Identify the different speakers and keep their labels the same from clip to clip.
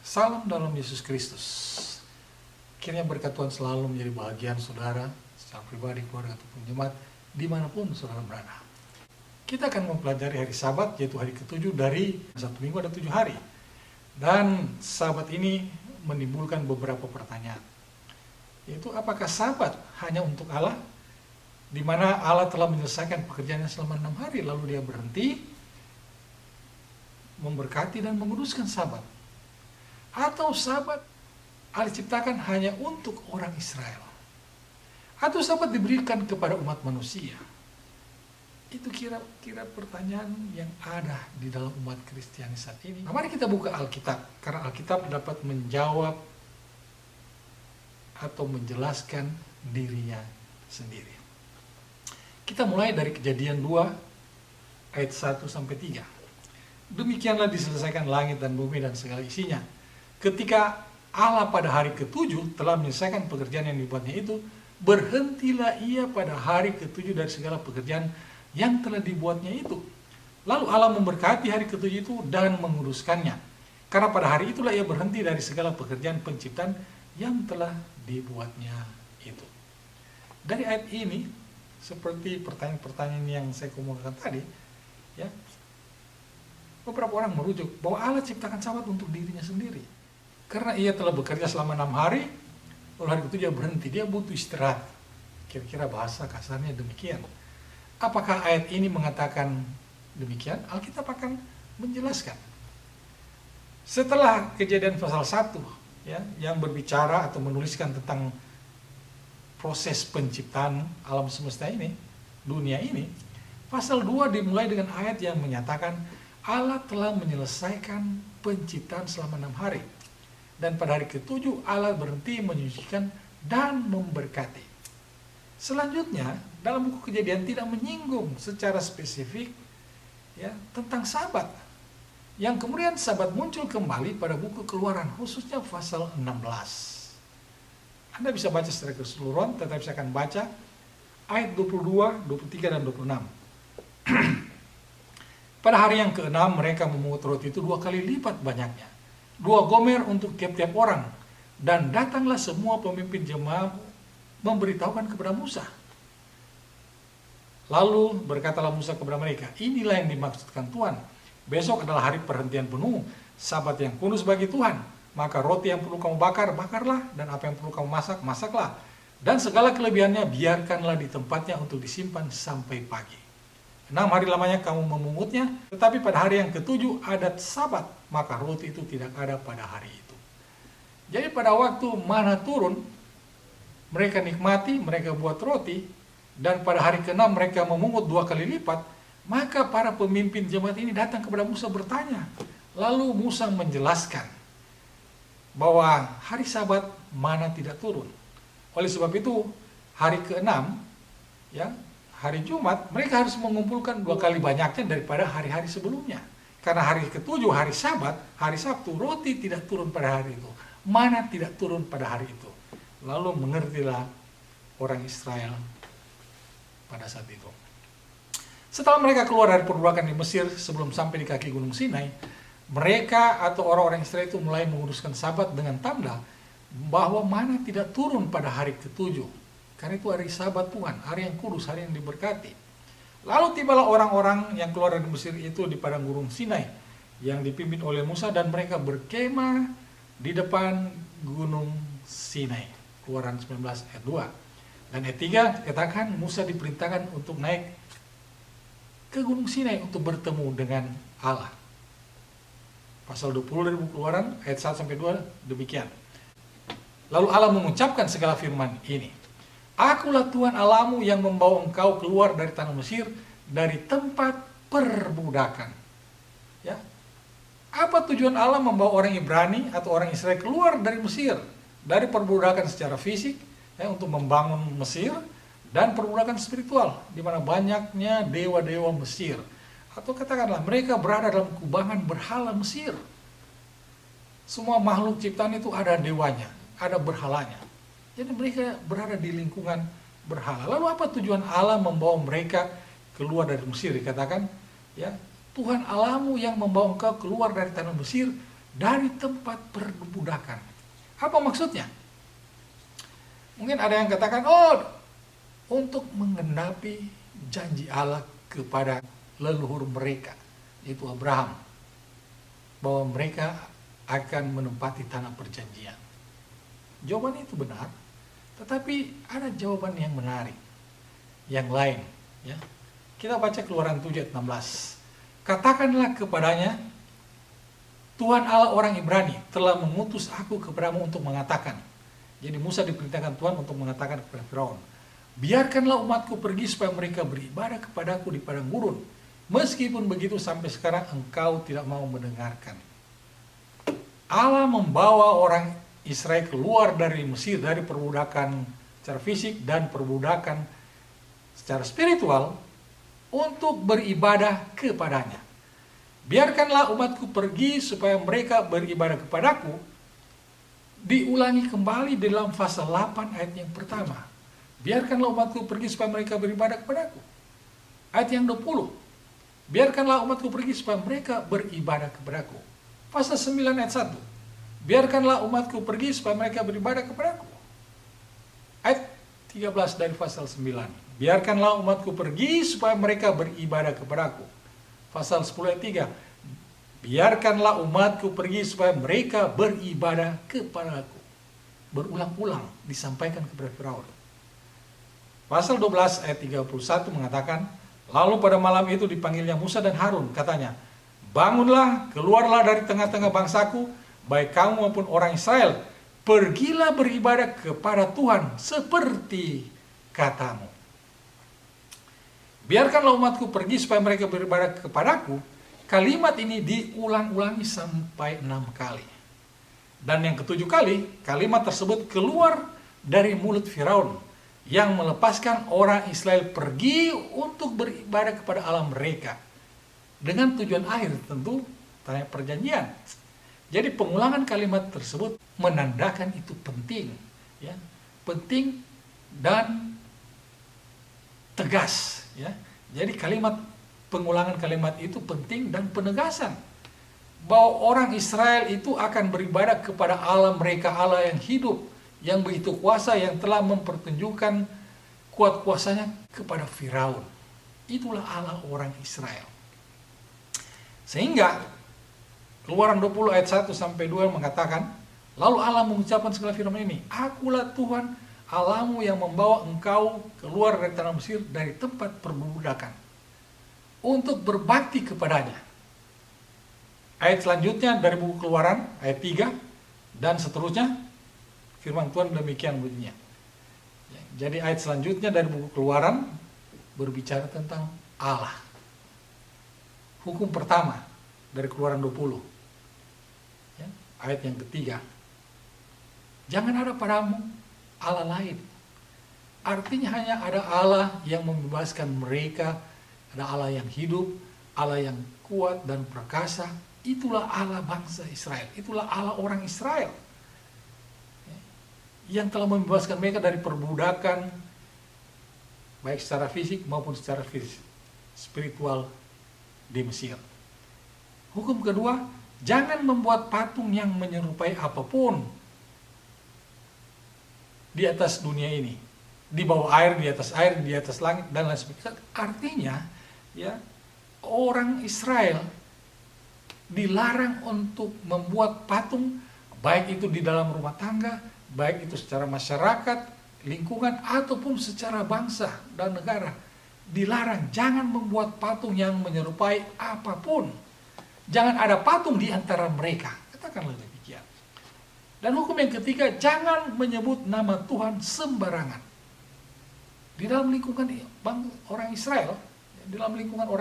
Speaker 1: Salam dalam Yesus Kristus. Kiranya berkat Tuhan selalu menjadi bahagian saudara, secara pribadi, keluarga, ataupun jemaat, dimanapun saudara berada. Kita akan mempelajari hari Sabat, yaitu hari ke-7 dari satu minggu ada 7 hari. Dan Sabat ini menimbulkan beberapa pertanyaan. Yaitu apakah Sabat hanya untuk Allah, di mana Allah telah menyelesaikan pekerjaannya selama 6 hari, lalu dia berhenti, memberkati dan menguduskan Sabat. Atau Sabat Allah ciptakan hanya untuk orang Israel. Atau Sabat diberikan kepada umat manusia. Itu kira-kira pertanyaan yang ada di dalam umat Kristiani saat ini. Nah, mari kita buka Alkitab, karena Alkitab dapat menjawab atau menjelaskan dirinya sendiri. Kita mulai dari Kejadian 2 ayat 1 sampai 3. Demikianlah diselesaikan langit dan bumi dan segala isinya. Ketika Allah pada hari ke-7 telah menyelesaikan pekerjaan yang dibuatnya itu, berhentilah ia pada hari ke-7 dari segala pekerjaan yang telah dibuatnya itu. Lalu Allah memberkati hari ke-7 itu dan menguduskannya. Karena pada hari itulah ia berhenti dari segala pekerjaan penciptaan yang telah dibuatnya itu. Dari ayat ini, seperti pertanyaan-pertanyaan yang saya kemukakan tadi, ya, beberapa orang merujuk bahwa Allah ciptakan Sabat untuk dirinya sendiri. Karena ia telah bekerja selama 6 hari, lalu hari ke-7 dia berhenti, dia butuh istirahat. Kira-kira bahasa kasarnya demikian. Apakah ayat ini mengatakan demikian? Alkitab akan menjelaskan. Setelah Kejadian pasal 1, ya, yang berbicara atau menuliskan tentang proses penciptaan alam semesta ini, dunia ini, pasal 2 dimulai dengan ayat yang menyatakan Allah telah menyelesaikan penciptaan selama 6 hari. Dan pada hari ke-7 Allah berhenti menyucikan dan memberkati. Selanjutnya, dalam buku Kejadian tidak menyinggung secara spesifik, ya, tentang Sabat. Yang kemudian Sabat muncul kembali pada buku Keluaran, khususnya pasal 16. Anda bisa baca secara keseluruhan, tetapi saya akan baca ayat 22, 23, dan 26. Pada hari yang ke-6 mereka memungut roti itu 2 kali lipat banyaknya, 2 gomer untuk tiap-tiap orang. Dan datanglah semua pemimpin jemaat memberitahukan kepada Musa. Lalu berkatalah Musa kepada mereka, inilah yang dimaksudkan Tuhan. Besok adalah hari perhentian penuh, Sabat yang kudus bagi Tuhan. Maka roti yang perlu kamu bakar, bakarlah. Dan apa yang perlu kamu masak, masaklah. Dan segala kelebihannya biarkanlah di tempatnya untuk disimpan sampai pagi. 6 hari lamanya kamu memungutnya, tetapi pada hari yang ke-7 adat Sabat, maka roti itu tidak ada pada hari itu. Jadi pada waktu mana turun, mereka nikmati, mereka buat roti, dan pada hari ke-6 mereka memungut 2 kali lipat, maka para pemimpin jemaat ini datang kepada Musa bertanya. Lalu Musa menjelaskan bahwa hari Sabat mana tidak turun. Oleh sebab itu, hari ke-6, ya, hari Jumat, mereka harus mengumpulkan 2 kali banyaknya daripada hari-hari sebelumnya. Karena hari ke-7, hari Sabat, hari Sabtu, roti tidak turun pada hari itu. Mana tidak turun pada hari itu. Lalu mengertilah orang Israel pada saat itu. Setelah mereka keluar dari perbudakan di Mesir sebelum sampai di kaki Gunung Sinai, mereka atau orang-orang Israel itu mulai menguruskan Sabat dengan tanda bahwa mana tidak turun pada hari ke-7. Karena itu hari Sabat Tuhan, hari yang kudus, hari yang diberkati. Lalu tibalah orang-orang yang keluar dari Mesir itu di padang gurun Sinai, yang dipimpin oleh Musa, dan mereka berkemah di depan gunung Sinai. Keluaran 19 ayat 2. Dan ayat 3 katakan Musa diperintahkan untuk naik ke gunung Sinai untuk bertemu dengan Allah. Pasal 20 dari buku Keluaran ayat 1 sampai 2 demikian. Lalu Allah mengucapkan segala firman ini. Akulah Tuhan Allahmu yang membawa engkau keluar dari tanah Mesir, dari tempat perbudakan. Ya. Apa tujuan Allah membawa orang Ibrani atau orang Israel keluar dari Mesir? Dari perbudakan secara fisik, ya, untuk membangun Mesir, dan perbudakan spiritual, di mana banyaknya dewa-dewa Mesir. Atau katakanlah mereka berada dalam kubangan berhala Mesir. Semua makhluk ciptaan itu ada dewanya, ada berhalanya. Jadi mereka berada di lingkungan berhala. Lalu apa tujuan Allah membawa mereka keluar dari Mesir? Dikatakan, ya, Tuhan Allahmu yang membawa engkau keluar dari tanah Mesir, dari tempat perbudakan. Apa maksudnya? Mungkin ada yang katakan, untuk menggenapi janji Allah kepada leluhur mereka, yaitu Abraham, bahwa mereka akan menempati tanah perjanjian. Jawaban itu benar, tetapi ada jawaban yang menarik, yang lain. Ya. Kita baca Keluaran 7 ayat 16. Katakanlah kepadanya, Tuhan Allah orang Ibrani telah mengutus aku kepadamu untuk mengatakan. Jadi Musa diperintahkan Tuhan untuk mengatakan kepada Firaun, biarkanlah umatku pergi supaya mereka beribadah kepadaku di padang gurun. Meskipun begitu sampai sekarang engkau tidak mau mendengarkan. Allah membawa orang Israel keluar dari Mesir, dari perbudakan secara fisik dan perbudakan secara spiritual untuk beribadah kepadanya. Biarkanlah umatku pergi supaya mereka beribadah kepadaku. Diulangi kembali dalam pasal 8 ayat yang pertama. Biarkanlah umatku pergi supaya mereka beribadah kepadaku. Ayat yang 20. Biarkanlah umatku pergi supaya mereka beribadah kepadaku. Pasal 9 ayat 1. Biarkanlah umatku pergi supaya mereka beribadah kepadaku. Ayat 13 dari pasal 9. Biarkanlah umatku pergi supaya mereka beribadah kepadaku. Pasal 10 ayat 3. Biarkanlah umatku pergi supaya mereka beribadah kepadaku. Berulang-ulang disampaikan kepada Firaun. Pasal 12 ayat 31 mengatakan, lalu pada malam itu dipanggilnya Musa dan Harun, katanya, bangunlah, keluarlah dari tengah-tengah bangsaku, baik kamu maupun orang Israel, pergilah beribadah kepada Tuhan seperti katamu. Biarkanlah umatku pergi supaya mereka beribadah kepadaku. Kalimat ini diulang-ulangi sampai 6 kali. Dan yang ketujuh kali, kalimat tersebut keluar dari mulut Firaun yang melepaskan orang Israel pergi untuk beribadah kepada Allah mereka. Dengan tujuan akhir tentu tanah perjanjian. Jadi pengulangan kalimat tersebut menandakan itu penting. Ya, penting dan tegas. Ya. Jadi pengulangan kalimat itu penting dan penegasan bahwa orang Israel itu akan beribadah kepada Allah mereka, Allah yang hidup, yang begitu kuasa, yang telah mempertunjukkan kuat kuasanya kepada Firaun. Itulah Allah orang Israel. Sehingga Keluaran 20 ayat 1 sampai 2 mengatakan, lalu Allah mengucapkan segala firman ini, akulah Tuhan Allahmu yang membawa engkau keluar dari tanah Mesir, dari tempat perbudakan, untuk berbakti kepadanya. Ayat selanjutnya dari buku Keluaran, ayat 3, dan seterusnya, firman Tuhan demikian bunyinya. Jadi ayat selanjutnya dari buku Keluaran, berbicara tentang Allah. Hukum pertama dari Keluaran 20. Ya, ayat yang ketiga. Jangan ada padamu Allah lain. Artinya hanya ada Allah yang membebaskan mereka. Ada Allah yang hidup, Allah yang kuat dan perkasa. Itulah Allah bangsa Israel. Itulah Allah orang Israel. Yang telah membebaskan mereka dari perbudakan, baik secara fisik maupun secara spiritual di Mesir. Hukum kedua, jangan membuat patung yang menyerupai apapun di atas dunia ini. Di bawah air, di atas langit, dan lain sebagainya. Artinya, ya, orang Israel dilarang untuk membuat patung, baik itu di dalam rumah tangga, baik itu secara masyarakat, lingkungan, ataupun secara bangsa dan negara. Dilarang, jangan membuat patung yang menyerupai apapun. Jangan ada patung di antara mereka. Katakanlah demikian. Dan hukum yang ketiga, jangan menyebut nama Tuhan sembarangan. Di dalam lingkungan orang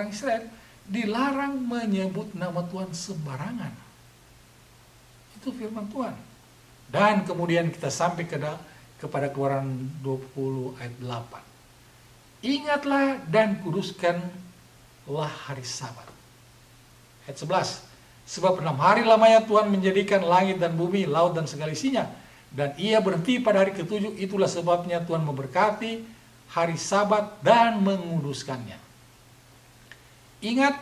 Speaker 1: Israel, dilarang menyebut nama Tuhan sembarangan. Itu firman Tuhan. Dan kemudian kita sampai kepada Keluaran 20 ayat 8. Ingatlah dan kuduskanlah hari Sabat. Ayat 11. Sebab 6 hari lamanya Tuhan menjadikan langit dan bumi, laut dan segala isinya. Dan ia berhenti pada hari ketujuh, itulah sebabnya Tuhan memberkati hari Sabat dan menguduskannya. Ingat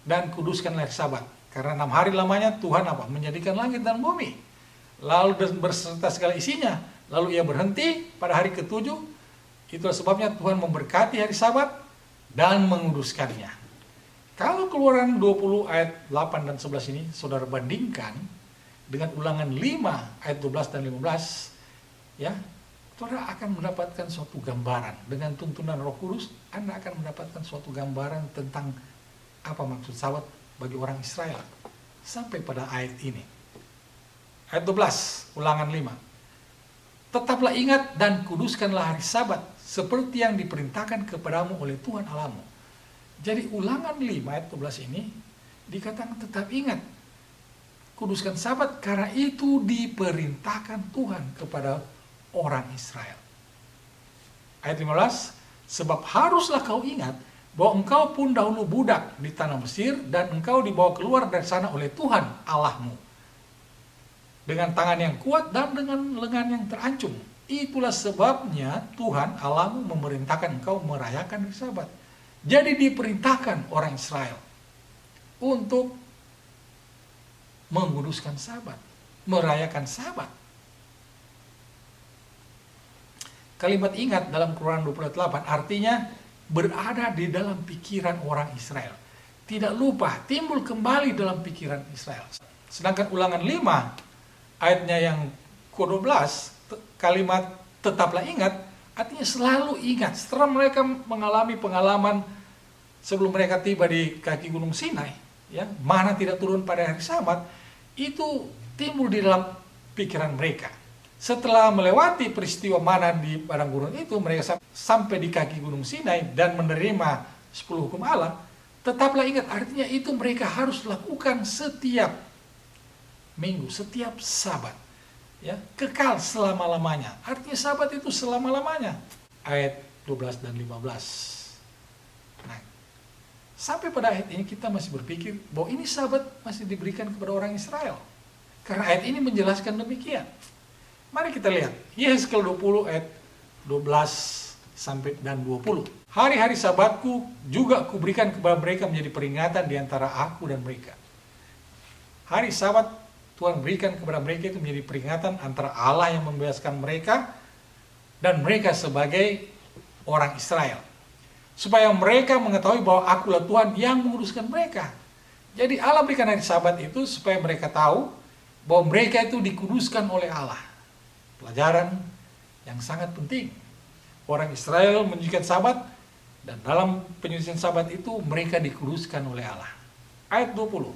Speaker 1: dan kuduskanlah hari Sabat. Karena 6 hari lamanya Tuhan apa? Menjadikan langit dan bumi. Lalu berserta segala isinya. Lalu ia berhenti pada hari ke-7. Itulah sebabnya Tuhan memberkati hari Sabat dan menguduskannya. Kalau Keluaran 20 ayat 8 dan 11 ini saudara bandingkan dengan Ulangan 5 ayat 12 dan 15, ya, saudara akan mendapatkan suatu gambaran. Dengan tuntunan Roh Kudus, Anda akan mendapatkan suatu gambaran tentang apa maksud Sabat bagi orang Israel. Sampai pada ayat ini. Ayat 12, Ulangan 5. Tetaplah ingat dan kuduskanlah hari Sabat seperti yang diperintahkan kepadamu oleh Tuhan Allahmu. Jadi Ulangan 5 ayat 12 ini dikatakan tetap ingat, kuduskan Sabat karena itu diperintahkan Tuhan kepada orang Israel. Ayat 15, sebab haruslah kau ingat bahwa engkau pun dahulu budak di tanah Mesir dan engkau dibawa keluar dari sana oleh Tuhan Allahmu dengan tangan yang kuat dan dengan lengan yang terancung. Itulah sebabnya Tuhan Allahmu memerintahkan engkau merayakan hari Sabat. Jadi diperintahkan orang Israel untuk menguduskan Sabat, merayakan Sabat. Kalimat ingat dalam Keluaran 28 artinya berada di dalam pikiran orang Israel. Tidak lupa, timbul kembali dalam pikiran Israel. Sedangkan Ulangan 5 ayatnya yang ke-12, kalimat tetaplah ingat artinya selalu ingat. Setelah mereka mengalami pengalaman sebelum mereka tiba di kaki Gunung Sinai, ya, mana tidak turun pada hari Sabat, itu timbul di dalam pikiran mereka. Setelah melewati peristiwa mana di padang gurun itu, mereka sampai di kaki Gunung Sinai dan menerima 10 hukum Allah. Tetaplah ingat, artinya itu mereka harus lakukan setiap minggu, setiap Sabat, ya, kekal selama-lamanya. Artinya Sabat itu selama-lamanya. Ayat 12 dan 15. Nah, sampai pada ayat ini kita masih berpikir bahwa ini Sabat masih diberikan kepada orang Israel. Karena ayat ini menjelaskan demikian. Mari kita lihat, Yehezkiel 20 ayat 12 sampai dan 20. Hari-hari Sabatku juga kuberikan kepada mereka menjadi peringatan di antara aku dan mereka. Hari Sabat Tuhan berikan kepada mereka itu menjadi peringatan antara Allah yang membebaskan mereka dan mereka sebagai orang Israel. Supaya mereka mengetahui bahwa akulah Tuhan yang menguruskan mereka. Jadi Allah berikan hari Sabat itu supaya mereka tahu bahwa mereka itu dikuduskan oleh Allah. Pelajaran yang sangat penting. Orang Israel menyucikan Sabat dan dalam penyucian Sabat itu mereka dikuduskan oleh Allah. Ayat 20.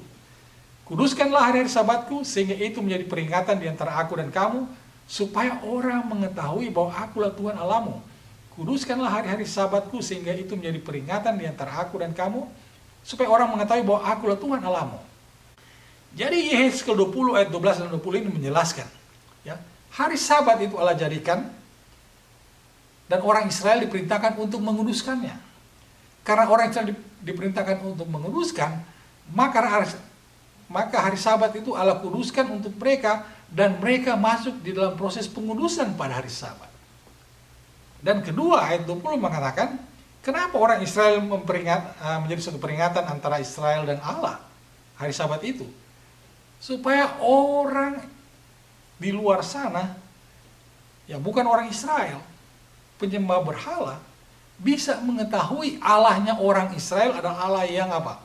Speaker 1: Kuduskanlah hari-hari Sabatku sehingga itu menjadi peringatan di antara aku dan kamu supaya orang mengetahui bahwa akulah Tuhan Allahmu. Kuduskanlah hari-hari Sabatku sehingga itu menjadi peringatan di antara aku dan kamu supaya orang mengetahui bahwa akulah Tuhan Allahmu. Jadi Yehezkiel 20 ayat 12 dan 20 ini menjelaskan, ya, hari Sabat itu Allah jadikan dan orang Israel diperintahkan untuk menguduskannya. Karena orang Israel diperintahkan untuk menguduskan, maka hari Sabat itu Allah kuduskan untuk mereka dan mereka masuk di dalam proses pengudusan pada hari Sabat. Dan kedua ayat 20 mengatakan, kenapa orang Israel menjadi suatu peringatan antara Israel dan Allah hari Sabat itu? Supaya orang di luar sana, yang bukan orang Israel, penyembah berhala, bisa mengetahui Allahnya orang Israel adalah Allah yang apa?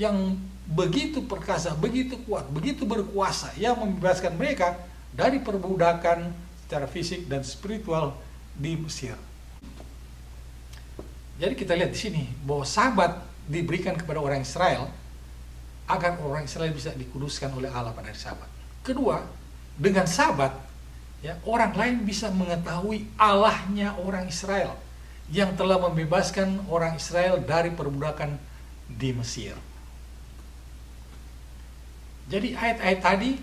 Speaker 1: Yang begitu perkasa, begitu kuat, begitu berkuasa, yang membebaskan mereka dari perbudakan secara fisik dan spiritual di Mesir. Jadi kita lihat di sini bahwa Sabat diberikan kepada orang Israel agar orang Israel bisa dikuduskan oleh Allah pada hari Sabat. Kedua, dengan Sabat, ya, orang lain bisa mengetahui Allahnya orang Israel yang telah membebaskan orang Israel dari perbudakan di Mesir. Jadi ayat-ayat tadi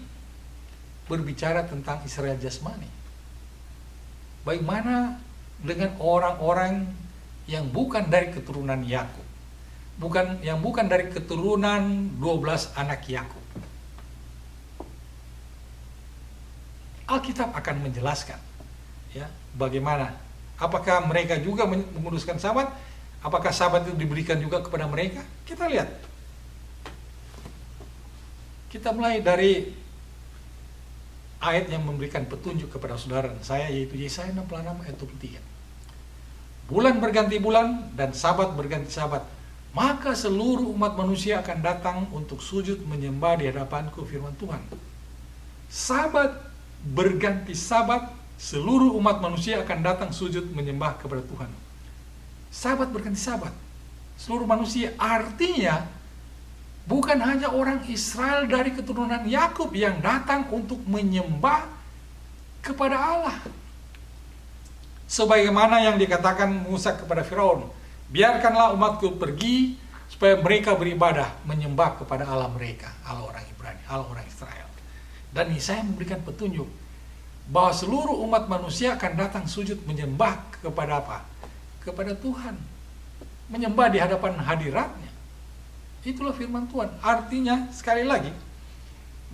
Speaker 1: berbicara tentang Israel jasmani. Bagaimana dengan orang-orang yang bukan dari keturunan Yakub, yang bukan dari keturunan 12 anak Yakub? Alkitab akan menjelaskan, ya, bagaimana, apakah mereka juga menguduskan Sabat, apakah Sabat itu diberikan juga kepada mereka. Kita lihat Kita mulai dari ayat yang memberikan petunjuk kepada saudara dan saya, yaitu Yesaya 66 ayat 23. Bulan berganti bulan dan sabat berganti sabat, maka seluruh umat manusia akan datang untuk sujud menyembah di hadapanku, firman Tuhan. Sabat berganti sabat, seluruh umat manusia akan datang sujud menyembah kepada Tuhan. Sabat berganti sabat, seluruh manusia, artinya bukan hanya orang Israel dari keturunan Yakub yang datang untuk menyembah kepada Allah. Sebagaimana yang dikatakan Musa kepada Firaun, biarkanlah umatku pergi supaya mereka beribadah menyembah kepada Allah mereka, Allah orang Ibrani, Allah orang Israel. Dan Yesaya memberikan petunjuk bahwa seluruh umat manusia akan datang sujud menyembah kepada apa? Kepada Tuhan. Menyembah di hadapan hadiratnya. Itulah firman Tuhan. Artinya sekali lagi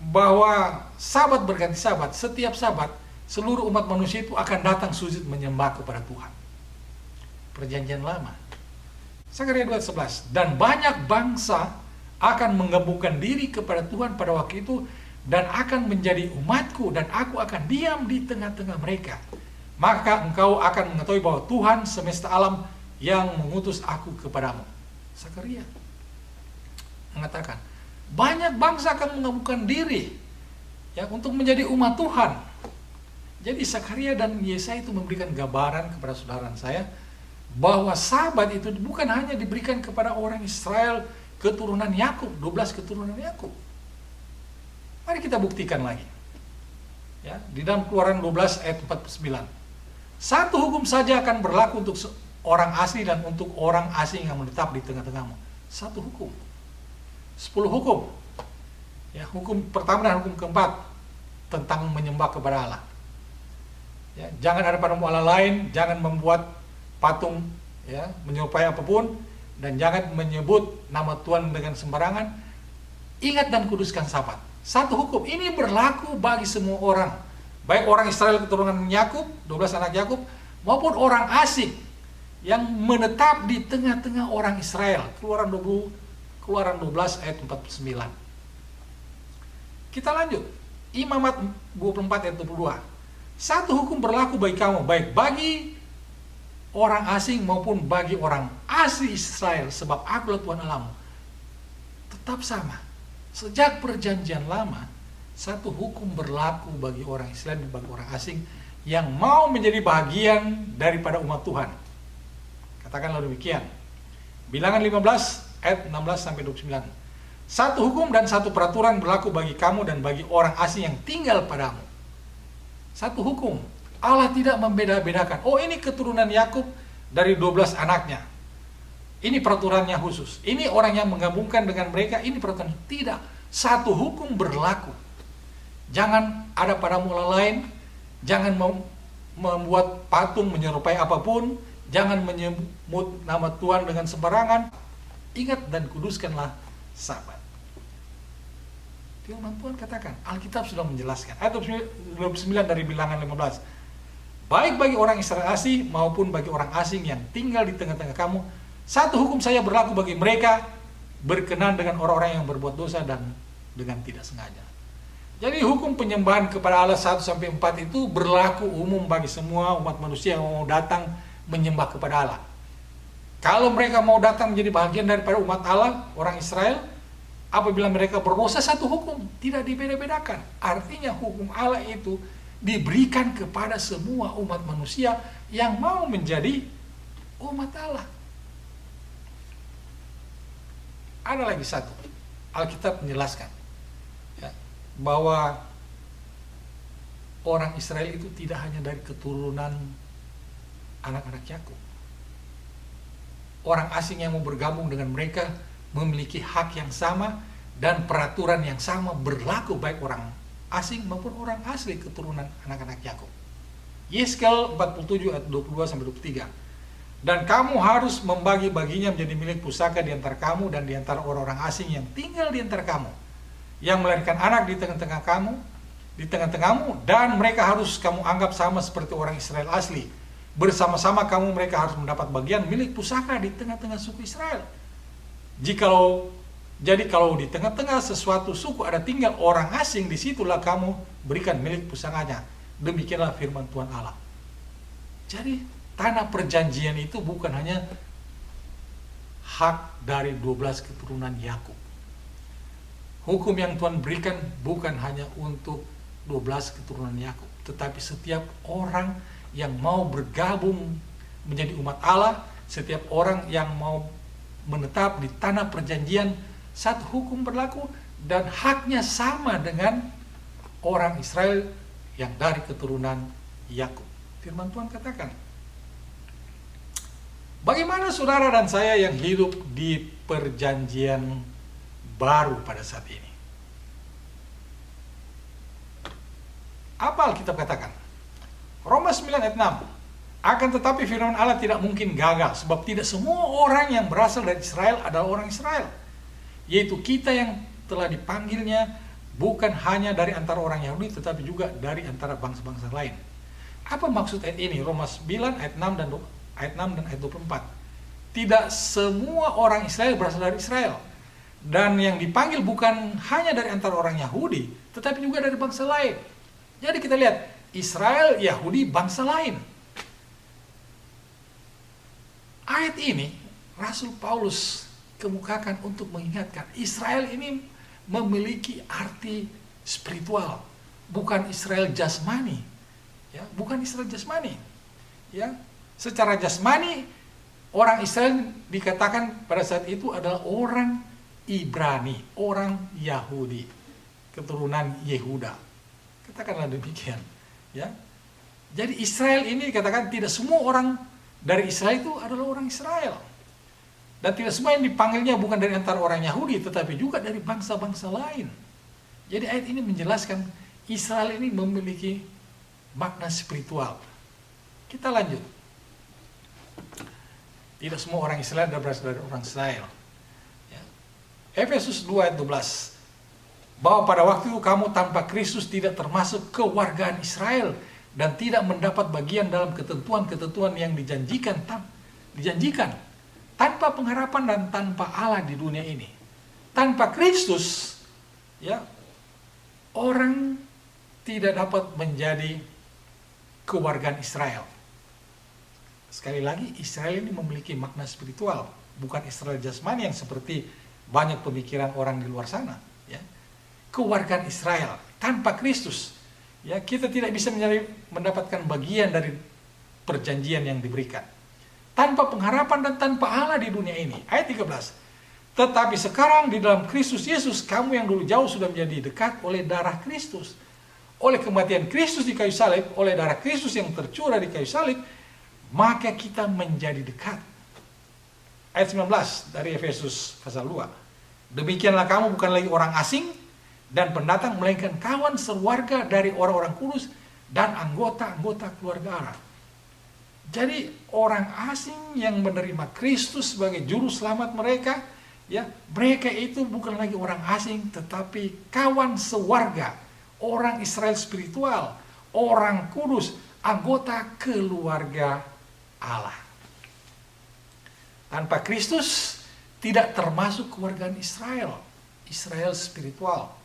Speaker 1: bahwa sabat berganti sabat, setiap sabat seluruh umat manusia itu akan datang sujud menyembah kepada Tuhan. Perjanjian Lama. Sakaria 2:11. Dan banyak bangsa akan menggabungkan diri kepada Tuhan pada waktu itu dan akan menjadi umatku, dan aku akan diam di tengah-tengah mereka. Maka engkau akan mengetahui bahwa Tuhan semesta alam yang mengutus aku kepadamu. Sakaria mengatakan, banyak bangsa akan menggabungkan diri ya untuk menjadi umat Tuhan. Jadi Sakaria dan Yesaya itu memberikan gambaran kepada saudara saya bahwa sabat itu bukan hanya diberikan kepada orang Israel keturunan Yakub, 12 keturunan Yakub. Mari kita buktikan lagi. Ya, di dalam Keluaran 12 ayat 49. Satu hukum saja akan berlaku untuk orang asli dan untuk orang asing yang menetap di tengah-tengahmu. Satu hukum. 10 hukum. Ya, hukum pertama dan hukum keempat tentang menyembah kepada Allah. Ya, jangan ada padamu Allah lain, jangan membuat patung ya, menyerupai apapun, dan jangan menyebut nama Tuhan dengan sembarangan. Ingat dan kuduskan sabat. Satu hukum ini berlaku bagi semua orang, baik orang Israel keturunan Yakub, 12 anak Yakub, maupun orang asing yang menetap di tengah-tengah orang Israel. Keluaran 12 ayat 49. Kita lanjut. Imamat 24 ayat 22. Satu hukum berlaku bagi kamu, baik bagi orang asing maupun bagi orang asli Israel, sebab akulah Tuhan Allahmu. Tetap sama. Sejak perjanjian lama, satu hukum berlaku bagi orang Israel dan bagi orang asing yang mau menjadi bagian daripada umat Tuhan. Katakanlah demikian. Bilangan 15 ayat 16-29. Satu hukum dan satu peraturan berlaku bagi kamu dan bagi orang asing yang tinggal padamu. Satu hukum. Allah tidak membeda-bedakan. Oh, ini keturunan Yakub dari 12 anaknya. Ini peraturannya khusus. Ini orang yang menggabungkan dengan mereka, ini peraturan. Tidak. Satu hukum berlaku. Jangan ada padamu Allah lain. Jangan membuat patung menyerupai apapun. Jangan menyebut nama Tuhan dengan sembarangan. Ingat dan kuduskanlah sabat. Firman Tuhan katakan, Alkitab sudah menjelaskan. Ayat 29 dari Bilangan 15. Baik bagi orang Israel asli maupun bagi orang asing yang tinggal di tengah-tengah kamu, satu hukum saya berlaku bagi mereka, berkenan dengan orang-orang yang berbuat dosa dan dengan tidak sengaja. Jadi hukum penyembahan kepada Allah 1-4 itu berlaku umum bagi semua umat manusia yang mau datang menyembah kepada Allah. Kalau mereka mau datang menjadi bagian daripada umat Allah, orang Israel, apabila mereka berdosa, satu hukum, tidak dibeda-bedakan. Artinya hukum Allah itu diberikan kepada semua umat manusia yang mau menjadi umat Allah. Ada lagi satu, Alkitab menjelaskan ya, bahwa orang Israel itu tidak hanya dari keturunan anak-anak Yakub. Orang asing yang mau bergabung dengan mereka memiliki hak yang sama dan peraturan yang sama berlaku baik orang asing maupun orang asli keturunan anak-anak Yakub. Yeskel 47 ayat 22-23. Dan kamu harus membagi-baginya menjadi milik pusaka di antara kamu dan di antara orang-orang asing yang tinggal di antara kamu, yang melahirkan anak di tengah-tengah kamu, di tengah-tengahmu, dan mereka harus kamu anggap sama seperti orang Israel asli. Bersama-sama kamu mereka harus mendapat bagian milik pusaka di tengah-tengah suku Israel. Jikalau Jadi kalau di tengah-tengah sesuatu suku ada tinggal orang asing, disitulah kamu berikan milik pusanganya. Demikianlah firman Tuhan Allah. Jadi tanah perjanjian itu bukan hanya hak dari 12 keturunan Yakub. Hukum yang Tuhan berikan bukan hanya untuk 12 keturunan Yakub, tetapi setiap orang yang mau bergabung menjadi umat Allah, setiap orang yang mau menetap di tanah perjanjian, satu hukum berlaku dan haknya sama dengan orang Israel yang dari keturunan Yakub. Firman Tuhan katakan, bagaimana saudara dan saya yang hidup di perjanjian baru pada saat ini? Apa Alkitab katakan? Roma 9 ayat 6. Akan tetapi firman Allah tidak mungkin gagal, sebab tidak semua orang yang berasal dari Israel adalah orang Israel. Yaitu kita yang telah dipanggilnya bukan hanya dari antara orang Yahudi, tetapi juga dari antara bangsa-bangsa lain. Apa maksud ayat ini? Roma 9 ayat 6 dan ayat 24. Tidak semua orang Israel berasal dari Israel. Dan yang dipanggil bukan hanya dari antara orang Yahudi, tetapi juga dari bangsa lain. Jadi kita lihat, Israel, Yahudi, bangsa lain. Ayat ini Rasul Paulus kemukakan untuk mengingatkan Israel ini memiliki arti spiritual, bukan Israel jasmani, ya, bukan Israel jasmani, ya. Secara jasmani orang Israel dikatakan pada saat itu adalah orang Ibrani, orang Yahudi, keturunan Yehuda. Katakanlah demikian, ya. Jadi Israel ini dikatakan tidak semua orang dari Israel itu adalah orang Israel. Dan tidak semua yang dipanggilnya bukan dari antara orang Yahudi, tetapi juga dari bangsa-bangsa lain. Jadi ayat ini menjelaskan Israel ini memiliki makna spiritual. Kita lanjut. Tidak semua orang Israel berasal dari orang Israel. Ya. Efesus 2 ayat 12. Bahwa pada waktu itu kamu tanpa Kristus tidak termasuk kewargaan Israel, dan tidak mendapat bagian dalam ketentuan-ketentuan yang dijanjikan tanpa pengharapan dan tanpa Allah di dunia ini. Tanpa Kristus, ya, orang tidak dapat menjadi kewargaan Israel. Sekali lagi, Israel ini memiliki makna spiritual, bukan Israel jasmani yang seperti banyak pemikiran orang di luar sana. Ya. Kewargaan Israel tanpa Kristus, ya, kita tidak bisa mendapatkan bagian dari perjanjian yang diberikan. Tanpa pengharapan dan tanpa Allah di dunia ini. Ayat 13. Tetapi sekarang di dalam Kristus Yesus, kamu yang dulu jauh sudah menjadi dekat oleh darah Kristus. Oleh kematian Kristus di kayu salib, oleh darah Kristus yang tercurah di kayu salib, maka kita menjadi dekat. Ayat 19 dari Efesus pasal 2. Demikianlah kamu bukan lagi orang asing dan pendatang, melainkan kawan sewarga dari orang-orang kudus dan anggota-anggota keluarga Allah. Jadi orang asing yang menerima Kristus sebagai juru selamat mereka, ya, mereka itu bukan lagi orang asing, tetapi kawan sewarga, orang Israel spiritual, orang kudus, anggota keluarga Allah. Tanpa Kristus tidak termasuk kewargaan Israel, Israel spiritual.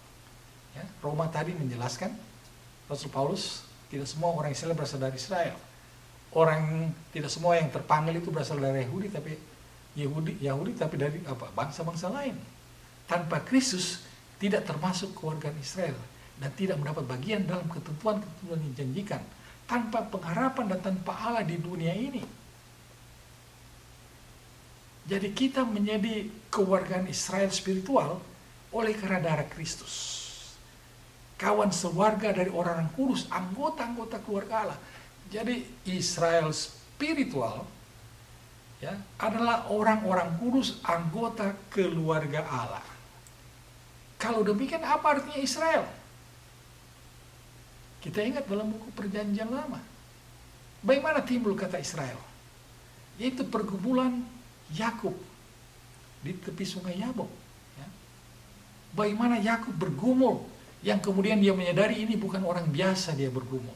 Speaker 1: Ya, Roma tadi menjelaskan, Rasul Paulus, tidak semua orang Israel berasal dari Israel. Tidak semua yang terpanggil itu berasal dari Yahudi, tapi dari bangsa-bangsa lain. Tanpa Kristus tidak termasuk kewargaan Israel dan tidak mendapat bagian dalam ketentuan-ketentuan yang dijanjikan, tanpa pengharapan dan tanpa Allah di dunia ini. Jadi kita menjadi kewargaan Israel spiritual oleh karena darah Kristus. Kawan sewarga dari orang-orang kudus, anggota-anggota keluarga Allah. Jadi Israel spiritual, ya, adalah orang-orang kudus, anggota keluarga Allah. Kalau demikian apa artinya Israel? Kita ingat dalam buku Perjanjian Lama. Bagaimana timbul kata Israel? Yaitu pergumulan Yakub di tepi sungai Yabok. Ya. Bagaimana Yakub bergumul, yang kemudian dia menyadari ini bukan orang biasa dia bergumul.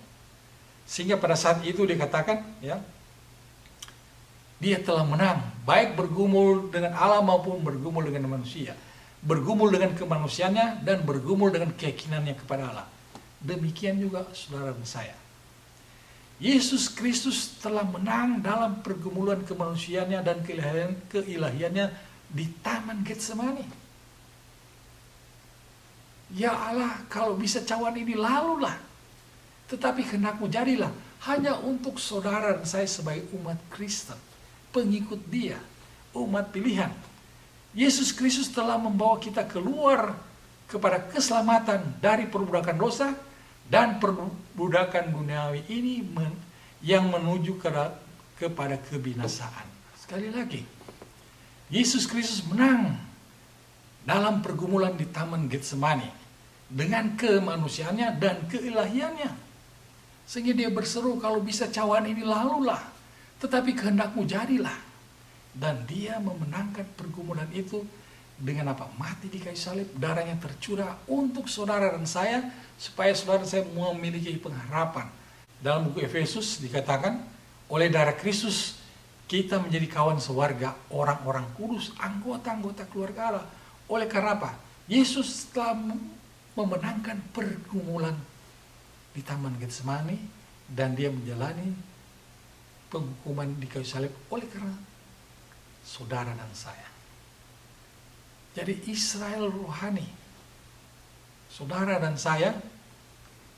Speaker 1: Sehingga pada saat itu dikatakan, ya, dia telah menang, baik bergumul dengan Allah maupun bergumul dengan manusia. bergumul dengan kemanusiaannya, dan bergumul dengan keyakinannya kepada Allah. Demikian juga saudara dan saya. Yesus Kristus telah menang dalam pergumulan kemanusiaannya dan keilahiannya di Taman Getsemani. Ya Allah, kalau bisa cawan ini lalulah. Tetapi kehendak-Mu jadilah hanya untuk saudara dan saya sebagai umat Kristen, pengikut Dia, umat pilihan. Yesus Kristus telah membawa kita keluar kepada keselamatan dari perbudakan dosa dan perbudakan duniawi ini yang menuju kepada kebinasaan. Sekali lagi, Yesus Kristus menang dalam pergumulan di Taman Getsemani dengan kemanusiaannya dan keilahiannya. Sehingga Dia berseru, kalau bisa cawan ini lalulah, tetapi kehendak-Mu jadilah. Dan Dia memenangkan pergumulan itu dengan apa? Mati di kayu salib, darahnya tercurah untuk saudara dan saya, supaya saudara dan saya memiliki pengharapan. Dalam buku Efesus dikatakan, oleh darah Kristus kita menjadi kawan sewarga, orang-orang kudus, anggota-anggota keluarga Allah. Oleh karena apa? Yesus telah memenangkan pergumulan di Taman Getsemani, dan Dia menjalani penghukuman di kayu salib oleh karena saudara dan saya. Jadi Israel rohani, saudara dan saya,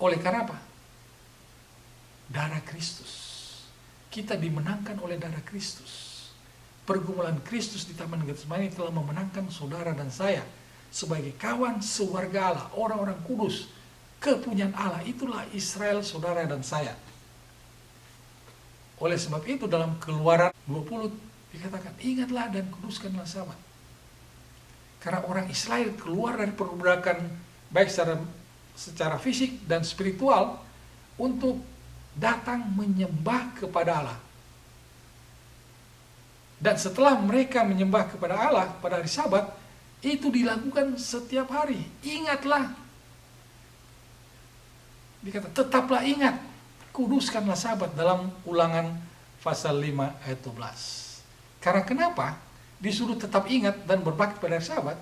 Speaker 1: oleh karena apa? Darah Kristus. Kita dimenangkan oleh darah Kristus. Pergumulan Kristus di Taman Getsemani telah memenangkan saudara dan saya sebagai kawan sewarga Allah, orang-orang kudus, kepunyaan Allah. Itulah Israel, saudara dan saya. Oleh sebab itu dalam Keluaran 20 dikatakan, ingatlah dan kuduskanlah Sabat. Karena orang Israel keluar dari perbudakan baik secara fisik dan spiritual untuk datang menyembah kepada Allah. Dan setelah mereka menyembah kepada Allah pada hari Sabat, itu dilakukan setiap hari. Ingatlah. Dikata, tetaplah ingat, kuduskanlah Sabat dalam Ulangan pasal 5 ayat 12. Karena kenapa? Disuruh tetap ingat dan berbakti pada hari Sabat.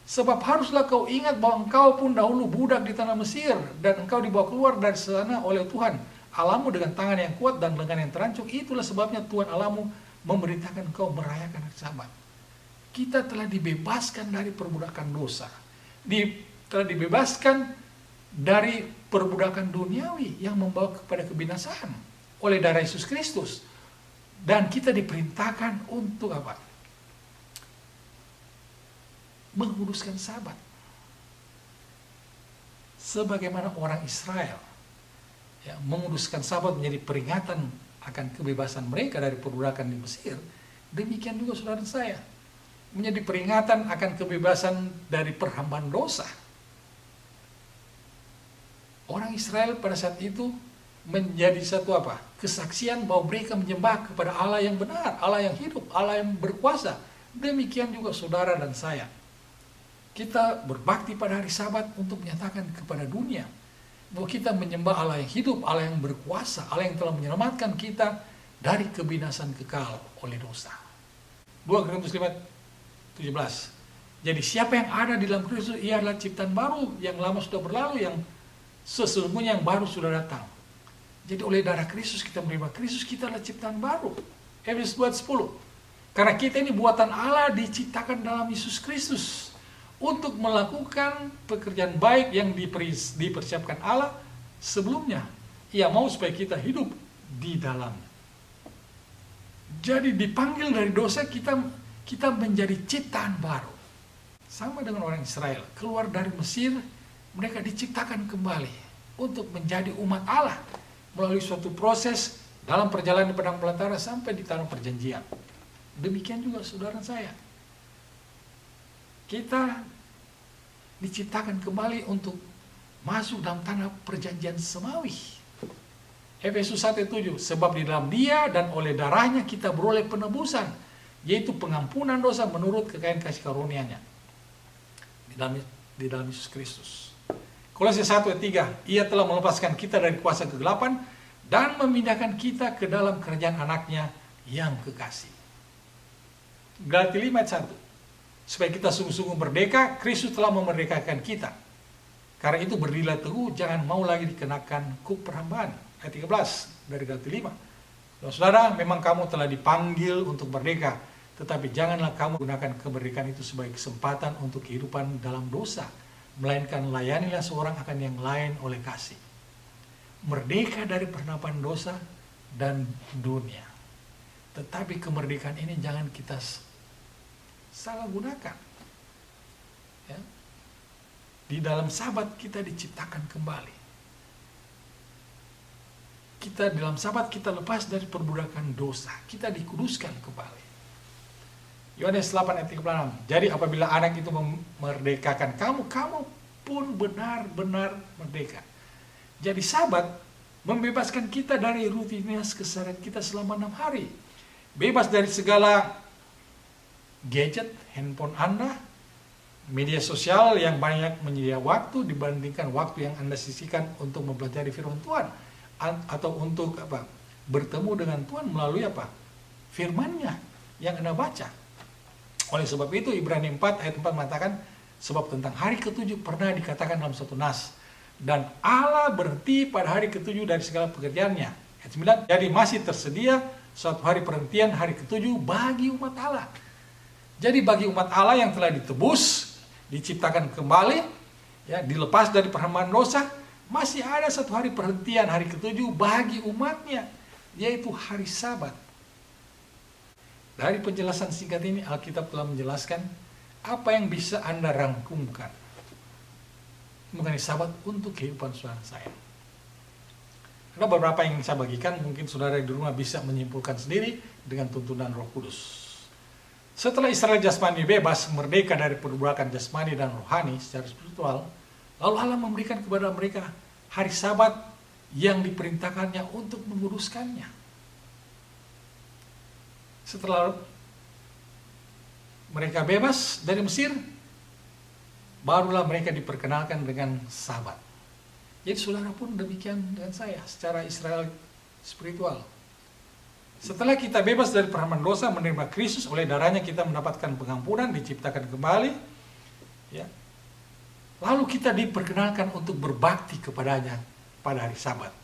Speaker 1: Sebab haruslah kau ingat bahwa engkau pun dahulu budak di tanah Mesir, dan engkau dibawa keluar dari sana oleh Tuhan Allahmu dengan tangan yang kuat dan lengan yang terancung. Itulah sebabnya Tuhan Allahmu memerintahkan engkau merayakan hari Sabat. Kita telah dibebaskan dari perbudakan dosa. Telah dibebaskan dari perbudakan duniawi yang membawa kepada kebinasaan oleh darah Yesus Kristus. Dan kita diperintahkan untuk apa? Menguduskan Sabat. Sebagaimana orang Israel ya, menguduskan Sabat menjadi peringatan akan kebebasan mereka dari perbudakan di Mesir, demikian juga saudara dan saya menjadi peringatan akan kebebasan dari perhambaan dosa. Orang Israel pada saat itu menjadi satu apa? Kesaksian bahwa mereka menyembah kepada Allah yang benar, Allah yang hidup, Allah yang berkuasa. Demikian juga saudara dan saya. Kita berbakti pada hari Sabat untuk menyatakan kepada dunia bahwa kita menyembah Allah yang hidup, Allah yang berkuasa, Allah yang telah menyelamatkan kita dari kebinasan kekal oleh dosa. 2 Korintus 5:17. Jadi siapa yang ada di dalam Kristus, ia adalah ciptaan baru, yang lama sudah berlalu, yang sesungguhnya yang baru sudah datang. Jadi oleh darah Kristus kita menerima Kristus, kita adalah ciptaan baru. Efesus 2:10. Karena kita ini buatan Allah, diciptakan dalam Yesus Kristus untuk melakukan pekerjaan baik yang dipersiapkan Allah sebelumnya. Ia mau supaya kita hidup di dalamnya. Jadi dipanggil dari dosa, kita menjadi ciptaan baru. Sama dengan orang Israel, keluar dari Mesir, mereka diciptakan kembali untuk menjadi umat Allah melalui suatu proses dalam perjalanan di padang belantara sampai di tanah perjanjian. Demikian juga saudara saya. Kita diciptakan kembali untuk masuk dalam tanah perjanjian semawi. Efesus 1:7, sebab di dalam Dia dan oleh darahnya kita beroleh penebusan, yaitu pengampunan dosa menurut kekayaan kasih karunia-Nya di dalam Yesus Kristus. Kolose 1:3, Ia telah melepaskan kita dari kuasa kegelapan dan memindahkan kita ke dalam kerajaan Anak-Nya yang kekasih. Galatia 5:1, supaya kita sungguh-sungguh merdeka. Kristus telah memerdekakan kita. Karena itu berdirilah teguh, jangan mau lagi dikenakan kuk perhambaan. Ayat 13 dari Galatia 5. Saudara, memang kamu telah dipanggil untuk merdeka, tetapi janganlah kamu gunakan kemerdekaan itu sebagai kesempatan untuk kehidupan dalam dosa, melainkan layanilah seorang akan yang lain oleh kasih. Merdeka dari pernapan dosa dan dunia. Tetapi kemerdekaan ini jangan kita salah gunakan. Ya. Di dalam Sabat kita diciptakan kembali. Kita dalam Sabat kita lepas dari perbudakan dosa. Kita dikuduskan kembali. Yohanes 8 ayat 36. Jadi apabila anak itu memerdekakan kamu, kamu pun benar-benar merdeka. Jadi Sabat membebaskan kita dari rutinitas keseharian kita selama 6 hari. Bebas dari segala gadget, handphone Anda, media sosial yang banyak menyediakan waktu dibandingkan waktu yang Anda sisihkan untuk mempelajari firman Tuhan atau untuk bertemu dengan Tuhan melalui firman-Nya yang Anda baca. Oleh sebab itu Ibrani 4 ayat 4 mengatakan, sebab tentang hari ketujuh pernah dikatakan dalam satu nas, dan Allah berhenti pada hari ketujuh dari segala pekerjaannya. Ayat 9, jadi masih tersedia suatu hari perhentian, hari ketujuh bagi umat Allah. Jadi bagi umat Allah yang telah ditebus, diciptakan kembali, ya, dilepas dari perhambaan dosa, masih ada satu hari perhentian, hari ketujuh bagi umatnya, yaitu hari Sabat. Dari penjelasan singkat ini, Alkitab telah menjelaskan apa yang bisa Anda rangkumkan mengenai Sabat untuk kehidupan saudara saya. Ada beberapa yang saya bagikan, mungkin saudara di rumah bisa menyimpulkan sendiri dengan tuntunan Roh Kudus. Setelah Israel jasmani bebas, merdeka dari perbudakan jasmani dan rohani secara spiritual, lalu Allah memberikan kepada mereka hari Sabat yang diperintahkannya untuk menguruskannya. Setelah mereka bebas dari Mesir, barulah mereka diperkenalkan dengan Sabat. Jadi saudara pun demikian dengan saya secara Israel spiritual. Setelah kita bebas dari perhambaan dosa, menerima Kristus, oleh darahnya kita mendapatkan pengampunan, diciptakan kembali, ya. Lalu kita diperkenalkan untuk berbakti kepadanya pada hari Sabat.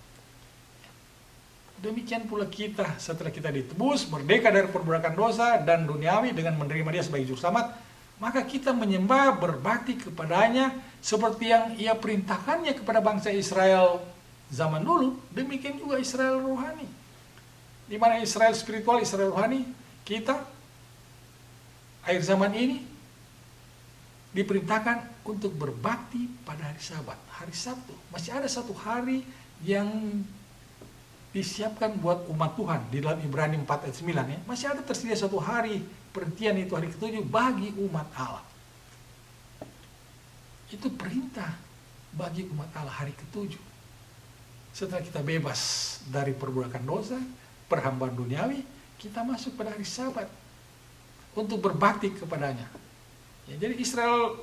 Speaker 1: Demikian pula kita setelah kita ditebus, merdeka dari perbudakan dosa dan duniawi dengan menerima Dia sebagai juru selamat, maka kita menyembah, berbakti kepadanya seperti yang Ia perintahkannya kepada bangsa Israel zaman dulu. Demikian juga Israel rohani. Di mana Israel spiritual, Israel rohani, kita akhir zaman ini diperintahkan untuk berbakti pada hari Sabat, hari Sabtu. Masih ada satu hari yang disiapkan buat umat Tuhan di dalam Ibrani 4 ayat 9 ya. Masih ada tersedia satu hari perhentian, itu hari ketujuh bagi umat Allah. Itu perintah bagi umat Allah hari ketujuh. Setelah kita bebas dari perbudakan dosa, perhambaan duniawi, kita masuk pada hari Sabat untuk berbakti kepadanya. Ya, jadi Israel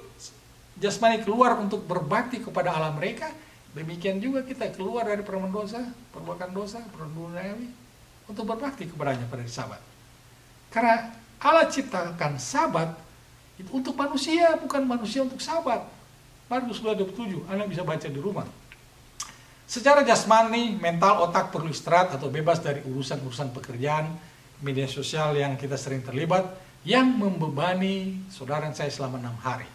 Speaker 1: jasmani keluar untuk berbakti kepada Allah mereka. Demikian juga kita keluar dari perbuatan dosa, perbuatan duniawi untuk berbakti kepadanya pada hari Sabat. Karena Allah ciptakan Sabat itu untuk manusia, bukan manusia untuk Sabat. Markus 2:27, Anda bisa baca di rumah. Secara jasmani, mental, otak perlu istirahat atau bebas dari urusan-urusan pekerjaan, media sosial yang kita sering terlibat, yang membebani saudara saya selama 6 hari.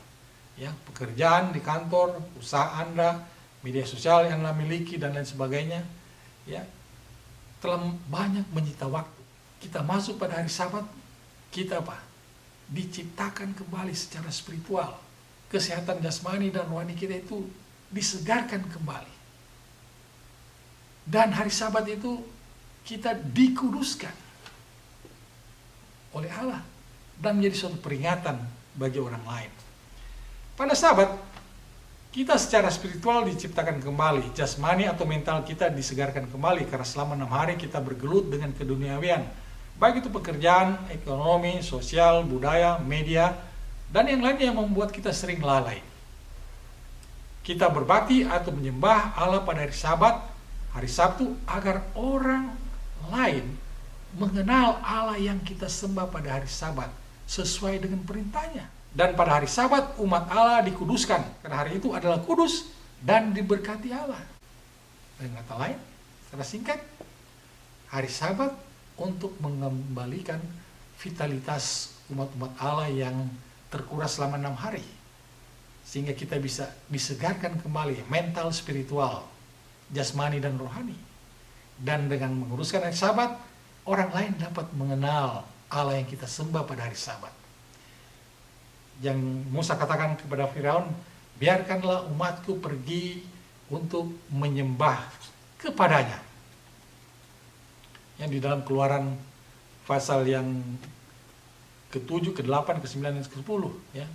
Speaker 1: Ya, pekerjaan di kantor, usaha Anda, media sosial yang Anda miliki dan lain sebagainya, ya, telah banyak menyita waktu. Kita masuk pada hari Sabat, kita diciptakan kembali secara spiritual. Kesehatan jasmani dan rohani kita itu disegarkan kembali. Dan hari Sabat itu kita dikuduskan oleh Allah dan menjadi suatu peringatan bagi orang lain. Pada Sabat, kita secara spiritual diciptakan kembali. Jasmani atau mental kita disegarkan kembali karena selama 6 hari kita bergelut dengan keduniawian. Baik itu pekerjaan, ekonomi, sosial, budaya, media, dan yang lainnya yang membuat kita sering lalai. Kita berbakti atau menyembah Allah pada hari Sabat, hari Sabtu, agar orang lain mengenal Allah yang kita sembah pada hari Sabat sesuai dengan perintahnya. Dan pada hari Sabat umat Allah dikuduskan, karena hari itu adalah kudus dan diberkati Allah. Dengan kata lain, secara singkat, hari Sabat untuk mengembalikan vitalitas umat-umat Allah yang terkuras selama 6 hari. Sehingga kita bisa disegarkan kembali mental, spiritual, jasmani dan rohani. Dan dengan menguruskan hari Sabat, orang lain dapat mengenal Allah yang kita sembah pada hari Sabat. Yang Musa katakan kepada Firaun, biarkanlah umatku pergi untuk menyembah kepadanya. Yang di dalam Keluaran pasal yang ke-7, ke-8, ke-9, dan ke-10, ya.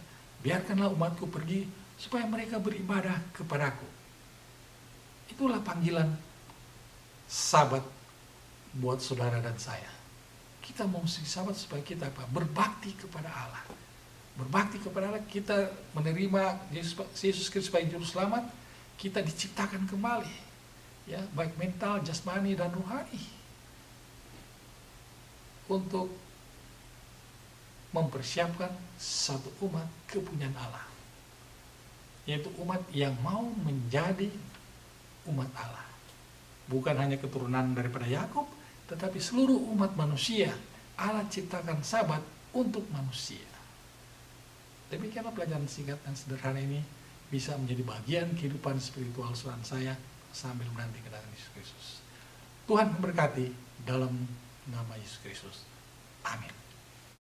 Speaker 1: Biarkanlah umatku pergi supaya mereka beribadah kepadaku. Itulah panggilan Sabat buat saudara dan saya. Kita mau Sabat supaya kita apa? Berbakti kepada Allah. Berbakti kepada Allah, kita menerima Yesus Kristus sebagai juru selamat, kita diciptakan kembali, ya, baik mental, jasmani dan rohani, untuk mempersiapkan satu umat kepunyaan Allah, yaitu umat yang mau menjadi umat Allah, bukan hanya keturunan daripada Yakub, tetapi seluruh umat manusia. Allah ciptakan Sabat untuk manusia. Demikianlah pelajaran singkat dan sederhana ini bisa menjadi bagian kehidupan spiritual saudara saya sambil menanti kedatangan Yesus Kristus. Tuhan memberkati dalam nama Yesus Kristus. Amin.